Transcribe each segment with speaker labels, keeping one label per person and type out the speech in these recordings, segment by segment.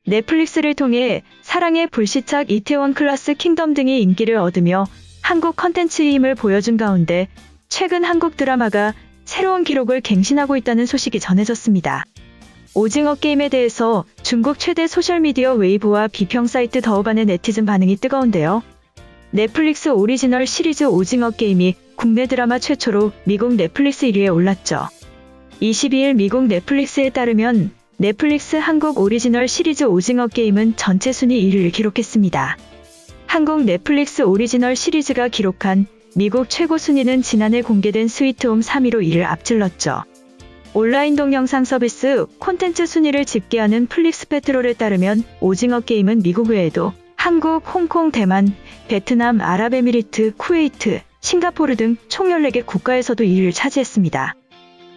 Speaker 1: 넷플릭스를 통해 사랑의 불시착 이태원 클라스 킹덤 등이 인기를 얻으며 한국 컨텐츠의 힘을 보여준 가운데 최근 한국 드라마가 새로운 기록을 갱신하고 있다는 소식이 전해졌습니다. 오징어 게임에 대해서 중국 최대 소셜미디어 웨이보와 비평 사이트 더우반의 네티즌 반응이 뜨거운데요. 넷플릭스 오리지널 시리즈 오징어 게임이 국내 드라마 최초로 미국 넷플릭스 1위에 올랐죠. 22일 미국 넷플릭스에 따르면 넷플릭스 한국 오리지널 시리즈 오징어 게임은 전체 순위 1위를 기록했습니다. 한국 넷플릭스 오리지널 시리즈가 기록한 미국 최고 순위는 지난해 공개된 스위트홈 3위로 이를 앞질렀죠. 온라인 동영상 서비스 콘텐츠 순위를 집계하는 플릭스페트롤에 따르면 오징어 게임은 미국 외에도 한국, 홍콩, 대만, 베트남, 아랍에미리트, 쿠웨이트, 싱가포르 등 총 14개 국가에서도 1위를 차지했습니다.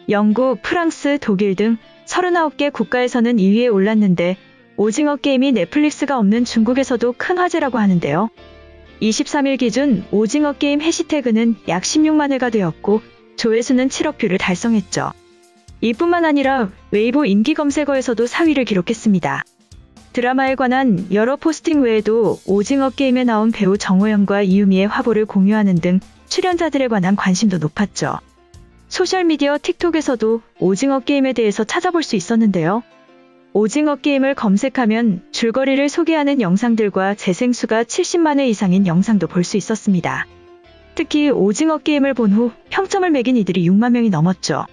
Speaker 1: 영국, 프랑스, 독일 등 39개 국가에서는 2위에 올랐는데 오징어 게임이 넷플릭스가 없는 중국에서도 큰 화제라고 하는데요. 23일 기준 오징어 게임 해시태그는 약 16만 회가 되었고 조회수는 7억 뷰를 달성했죠. 이뿐만 아니라 웨이보 인기 검색어에서도 4위를 기록했습니다. 드라마에 관한 여러 포스팅 외에도 오징어 게임에 나온 배우 정호연과 이유미의 화보를 공유하는 등 출연자들에 관한 관심도 높았죠. 소셜미디어 틱톡에서도 오징어 게임에 대해서 찾아볼 수 있었는데요. 오징어 게임을 검색하면 줄거리를 소개하는 영상들과 재생수가 70만 회 이상인 영상도 볼 수 있었습니다. 특히 오징어 게임을 본 후 평점을 매긴 이들이 6만 명이 넘었죠.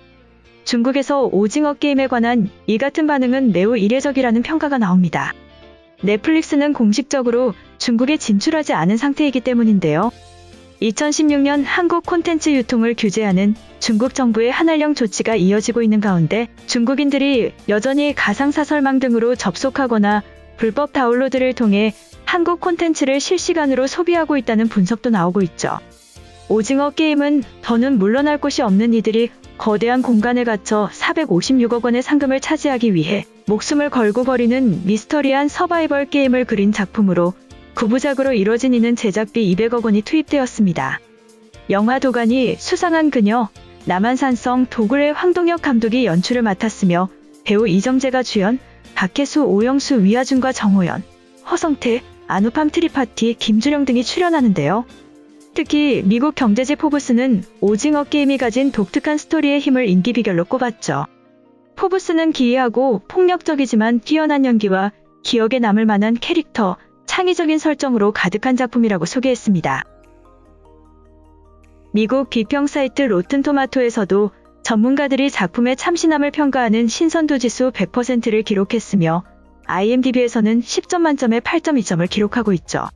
Speaker 1: 중국에서 오징어 게임에 관한 이 같은 반응은 매우 이례적이라는 평가가 나옵니다. 넷플릭스는 공식적으로 중국에 진출하지 않은 상태이기 때문인데요. 2016년 한국 콘텐츠 유통을 규제하는 중국 정부의 한한령 조치가 이어지고 있는 가운데 중국인들이 여전히 가상사설망 등으로 접속하거나 불법 다운로드를 통해 한국 콘텐츠를 실시간으로 소비하고 있다는 분석도 나오고 있죠. 오징어 게임은 더는 물러날 곳이 없는 이들이 거대한 공간에 갇혀 456억 원의 상금을 차지하기 위해 목숨을 걸고 벌이는 미스터리한 서바이벌 게임을 그린 작품으로 9부작으로 이뤄진 이는 제작비 200억 원이 투입되었습니다. 영화 도가니 수상한 그녀, 남한산성 도굴의 황동혁 감독이 연출을 맡았으며 배우 이정재가 주연, 박혜수, 오영수, 위아준과 정호연, 허성태, 아누팜 트리파티, 김주령 등이 출연하는데요. 특히 미국 경제지 포브스는 오징어 게임이 가진 독특한 스토리의 힘을 인기 비결로 꼽았죠. 포브스는 기이하고 폭력적이지만 뛰어난 연기와 기억에 남을 만한 캐릭터, 창의적인 설정으로 가득한 작품이라고 소개했습니다. 미국 비평 사이트 로튼토마토에서도 전문가들이 작품의 참신함을 평가하는 신선도 지수 100%를 기록했으며 IMDb에서는 10점 만점에 8.2점을 기록하고 있죠.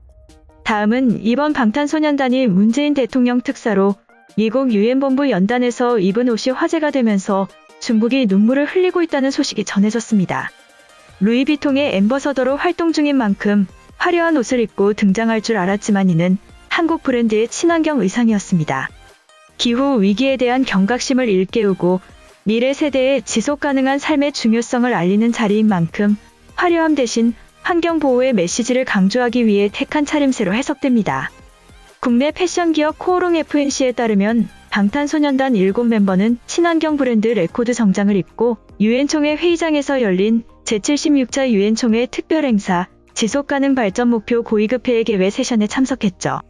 Speaker 1: 다음은 이번 방탄소년단이 문재인 대통령 특사로 미국 유엔본부 연단에서 입은 옷이 화제가 되면서 중국이 눈물을 흘리고 있다는 소식이 전해졌습니다. 루이비통의 앰버서더로 활동 중인 만큼 화려한 옷을 입고 등장할 줄 알았지만 이는 한국 브랜드의 친환경 의상이었습니다. 기후 위기에 대한 경각심을 일깨우고 미래 세대의 지속 가능한 삶의 중요성을 알리는 자리인 만큼 화려함 대신 환경 보호의 메시지를 강조하기 위해 택한 차림새로 해석됩니다. 국내 패션 기업 코오롱 FNC에 따르면 방탄소년단 7멤버는 친환경 브랜드 레코드 정장을 입고 유엔총회 회의장에서 열린 제76차 유엔총회 특별 행사 지속가능 발전 목표 고위급 회의 개회 세션에 참석했죠.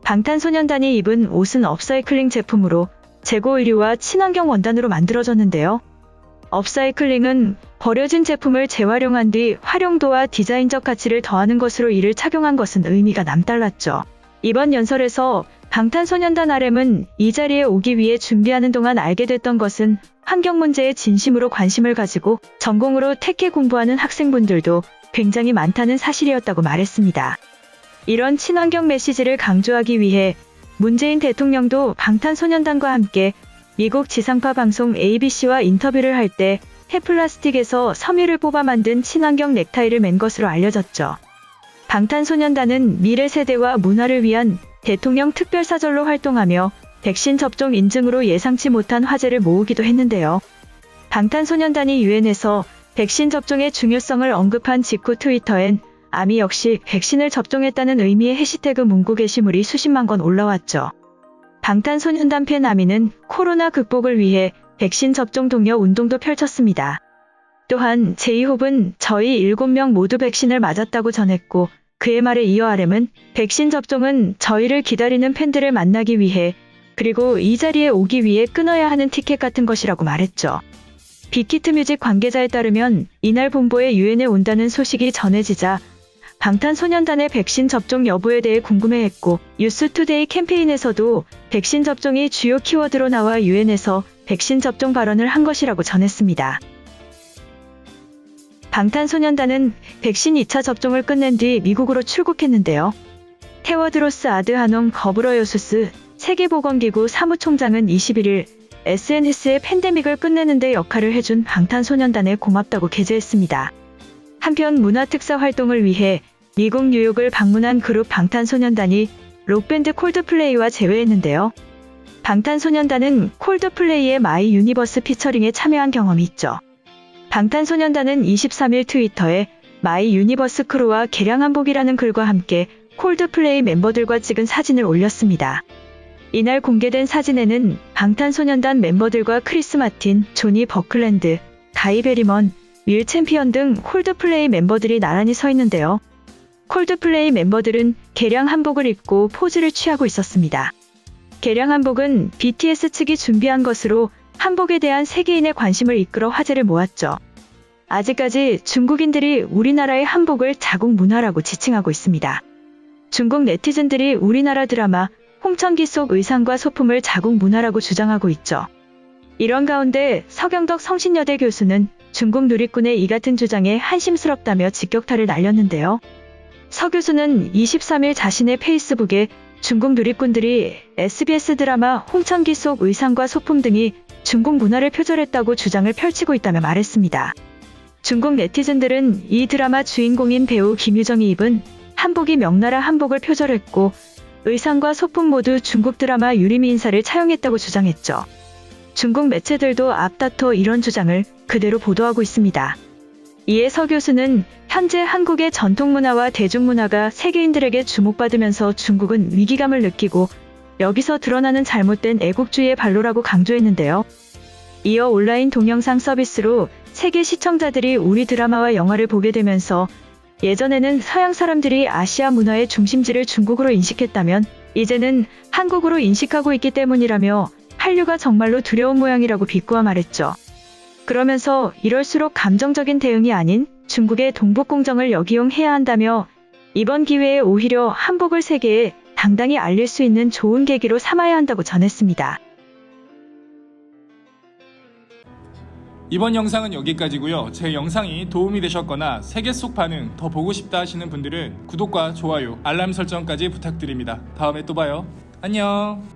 Speaker 1: 방탄소년단이 입은 옷은 업사이클링 제품으로 재고 의류와 친환경 원단으로 만들어졌는데요. 업사이클링은 버려진 제품을 재활용한 뒤 활용도와 디자인적 가치를 더하는 것으로 이를 착용한 것은 의미가 남달랐죠. 이번 연설에서 방탄소년단 RM은 이 자리에 오기 위해 준비하는 동안 알게 됐던 것은 환경 문제에 진심으로 관심을 가지고 전공으로 택해 공부하는 학생분들도 굉장히 많다는 사실이었다고 말했습니다. 이런 친환경 메시지를 강조하기 위해 문재인 대통령도 방탄소년단과 함께 미국 지상파 방송 ABC와 인터뷰를 할 때 폐플라스틱에서 섬유를 뽑아 만든 친환경 넥타이를 맨 것으로 알려졌죠. 방탄소년단은 미래 세대와 문화를 위한 대통령 특별사절로 활동하며 백신 접종 인증으로 예상치 못한 화제를 모으기도 했는데요. 방탄소년단이 유엔에서 백신 접종의 중요성을 언급한 직후 트위터엔 아미 역시 백신을 접종했다는 의미의 해시태그 문구 게시물이 수십만 건 올라왔죠. 방탄소년단 팬 아미는 코로나 극복을 위해 백신 접종 독려 운동도 펼쳤습니다. 또한 제이홉은 저희 7명 모두 백신을 맞았다고 전했고 그의 말에 이어 RM은 백신 접종은 저희를 기다리는 팬들을 만나기 위해 그리고 이 자리에 오기 위해 끊어야 하는 티켓 같은 것이라고 말했죠. 빅히트 뮤직 관계자에 따르면 이날 본보에 유엔에 온다는 소식이 전해지자 방탄소년단의 백신 접종 여부에 대해 궁금해했고 뉴스투데이 캠페인에서도 백신 접종이 주요 키워드로 나와 유엔에서 백신 접종 발언을 한 것이라고 전했습니다. 방탄소년단은 백신 2차 접종을 끝낸 뒤 미국으로 출국했는데요. 테워드로스 아드하놈 거브러여수스 세계보건기구 사무총장은 21일 SNS에 팬데믹을 끝내는 데 역할을 해준 방탄소년단에 고맙다고 게재했습니다. 한편 문화특사 활동을 위해 미국 뉴욕을 방문한 그룹 방탄소년단이 록밴드 콜드플레이와 재회했는데요. 방탄소년단은 콜드플레이의 마이 유니버스 피처링에 참여한 경험이 있죠. 방탄소년단은 23일 트위터에 마이 유니버스 크루와 개량한복이라는 글과 함께 콜드플레이 멤버들과 찍은 사진을 올렸습니다. 이날 공개된 사진에는 방탄소년단 멤버들과 크리스 마틴, 조니 버클랜드, 가이 베리먼, 윌 챔피언 등 콜드플레이 멤버들이 나란히 서 있는데요. 콜드플레이 멤버들은 개량 한복을 입고 포즈를 취하고 있었습니다. 개량 한복은 BTS 측이 준비한 것으로 한복에 대한 세계인의 관심을 이끌어 화제를 모았죠. 아직까지 중국인들이 우리나라의 한복을 자국 문화라고 지칭하고 있습니다. 중국 네티즌들이 우리나라 드라마 홍천기 속 의상과 소품을 자국 문화라고 주장하고 있죠. 이런 가운데 서경덕 성신여대 교수는 중국 누리꾼의 이 같은 주장에 한심스럽다며 직격탄을 날렸는데요. 서 교수는 23일 자신의 페이스북에 중국 누리꾼들이 SBS 드라마 홍천기 속 의상과 소품 등이 중국 문화를 표절했다고 주장을 펼치고 있다며 말했습니다. 중국 네티즌들은 이 드라마 주인공인 배우 김유정이 입은 한복이 명나라 한복을 표절했고 의상과 소품 모두 중국 드라마 유리미 인사를 차용했다고 주장했죠. 중국 매체들도 앞다퉈 이런 주장을 그대로 보도하고 있습니다. 이에 서 교수는 현재 한국의 전통문화와 대중문화가 세계인들에게 주목받으면서 중국은 위기감을 느끼고 여기서 드러나는 잘못된 애국주의의 발로라고 강조했는데요. 이어 온라인 동영상 서비스로 세계 시청자들이 우리 드라마와 영화를 보게 되면서 예전에는 서양 사람들이 아시아 문화의 중심지를 중국으로 인식했다면 이제는 한국으로 인식하고 있기 때문이라며 한류가 정말로 두려운 모양이라고 비꼬아 말했죠. 그러면서 이럴수록 감정적인 대응이 아닌 중국의 동북공정을 역이용해야 한다며 이번 기회에 오히려 한복을 세계에 당당히 알릴 수 있는 좋은 계기로 삼아야 한다고 전했습니다.
Speaker 2: 이번 영상은 여기까지고요. 제 영상이 도움이 되셨거나 세계 속 반응 더 보고 싶다 하시는 분들은 구독과 좋아요, 알람 설정까지 부탁드립니다. 다음에 또 봐요. 안녕.